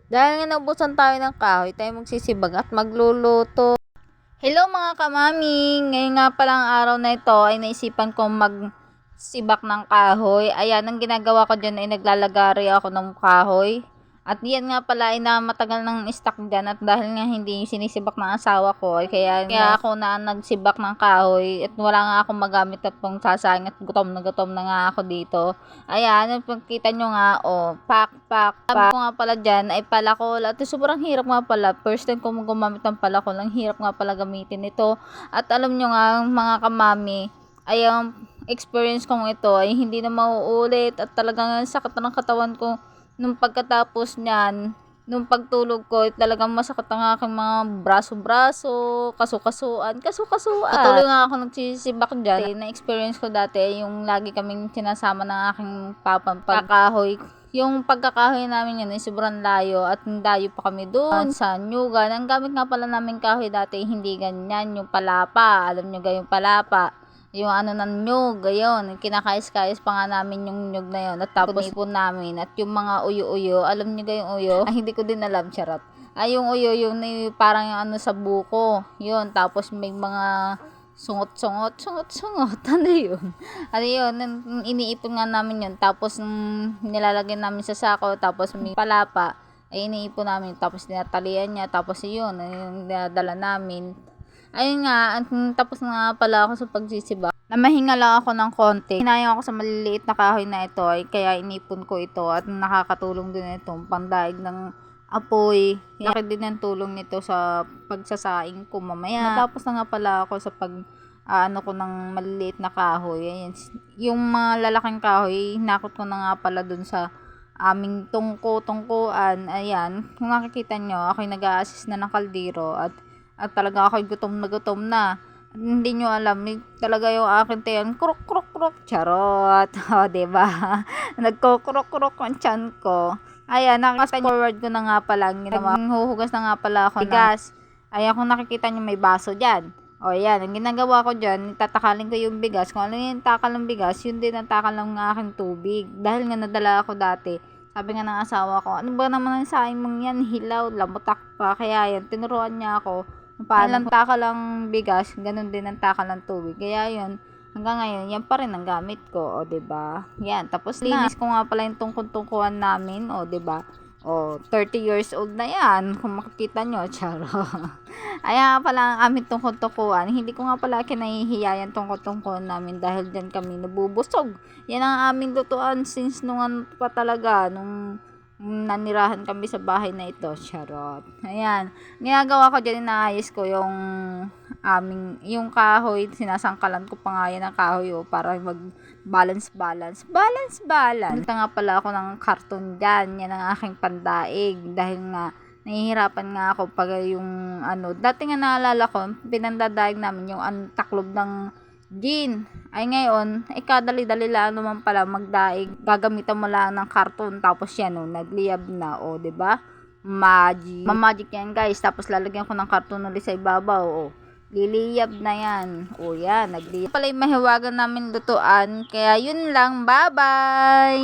Dahil nga naubusan tayo ng kahoy, tayo magsisibag at magluluto. Hello mga kamami! Ngayon nga palang araw na ito ay naisipan kong magsibak ng kahoy. Ayan, ang ginagawa ko dyan ay naglalagari ako ng kahoy. At yan nga pala ay na matagal ng stock dyan at dahil nga hindi sinisibak ng asawa ko ay kaya ako na nagsibak ng kahoy at wala nga akong magamit at pang sasayang at gutom na nga ako dito. Ayan, pagkita nyo nga, pak. Sabi ko nga pala dyan ay palakol at sobrang hirap nga pala. First time ko gumamit ng palakol, ang hirap nga pala gamitin ito. At alam nyo nga mga kamami, ay ang experience kong ito ay hindi na mauulit at talagang sakit na ng katawan ko. Nung pagkatapos niyan, nung pagtulog ko, talagang masakit ang aking mga braso-braso, kasukasuan. Patuloy nga ako nagsisibak dyan. Na-experience ko dati, yung lagi kaming sinasama ng aking papa pagkakahoy. Yung pagkakahoy namin yun ay sobrang layo at layo pa kami doon sa Nyugan. Ang gamit nga pala namin kahoy dati, hindi ganyan, yung palapa. Alam nyo yung palapa. Yung ano ng nyug, ayun, kinakais-kais pa nga namin yung nyug na yun. At tapos ipon namin. At yung mga uyo-uyo, alam nyo yung uyo? Ay, hindi ko din alam, charot. Ay, yung uyo, yung parang yung ano sa buko. Yun, tapos may mga sungot. Ano yun? Ano yun? Iniipon nga namin yun. Tapos, nilalagay namin sa sako. Tapos, may palapa. Ay, iniipon namin. Tapos, tinatalian niya. Tapos, yun, yung dinadala namin. Ayun nga, tapos nga pala ako sa pagsisibak. Namahinga lang ako ng konti. Hinayang ako sa maliliit na kahoy na ito, ay kaya inipon ko ito at nakakatulong din itong pandaig ng apoy. Laki din ang tulong nito sa pagsasaing ko mamaya. Natapos na nga pala ako sa ano ko ng maliliit na kahoy. Ayan. Yung mga lalaking kahoy, hinakot ko na nga pala dun sa aming tungkuan. Ayan, kung nakikita nyo, ako'y nag-a-assist na ng kaldero at talaga ako'y gutom na. Hindi nyo alam, talaga yung akin tayan, krok, charot. O, diba? Nagko-krok ang tiyan ko. Ayan, fast forward ko na nga pala, huhugas na nga pala ako bigas. Ayan, kung nakikita nyo may baso dyan. O, yan, ang ginagawa ko dyan, tatakalin ko yung bigas. Kung ano yung takal ng bigas, yun din ang takal ng aking tubig. Dahil nga nadala ako dati, sabi nga ng asawa ko, ano ba naman ang saing mong yan, hilaw, lamutak pa. Kaya yan, tinuruan niya ako paano takal ang bigas, ganun din ang takal ng tubig. Kaya yun, hanggang ngayon, yan pa rin ang gamit ko, o diba? Yan, tapos linis ko nga pala yung tungkol-tungkuan namin, o diba? O, 30 years old na yan, kung makikita nyo, charo. Ayan nga pala ang aming tungkol-tungkuan. Hindi ko nga pala kinahihiya yung tungkol-tungkuan namin dahil dyan kami nabubusog. Yan ang aming lutuan since nung ano pa talaga, nung nanirahan kami sa bahay na ito, charot. Ayan, ginagawa ko dyan, inaayos ko yung yung kahoy, sinasangkalan ko pa nga yan ng kahoy para mag balance. Ito nga pala ako ng karton dyan, yan ang aking pandaig dahil nga nahihirapan nga ako pag yung ano, dati nga naalala ko, pinandadaig namin yung taklob ng gin. Ay ngayon, kadali-dali lang naman pala magdaig. Gagamitan mo lang ng karton tapos yan nagliyab na diba? Magic yan guys. Tapos lalagyan ko ng karton ulit sa ibabaw liliyab na yan. Yan, nagliyab. Pala yung mahiwagan namin lutuan. Kaya yun lang, bye-bye!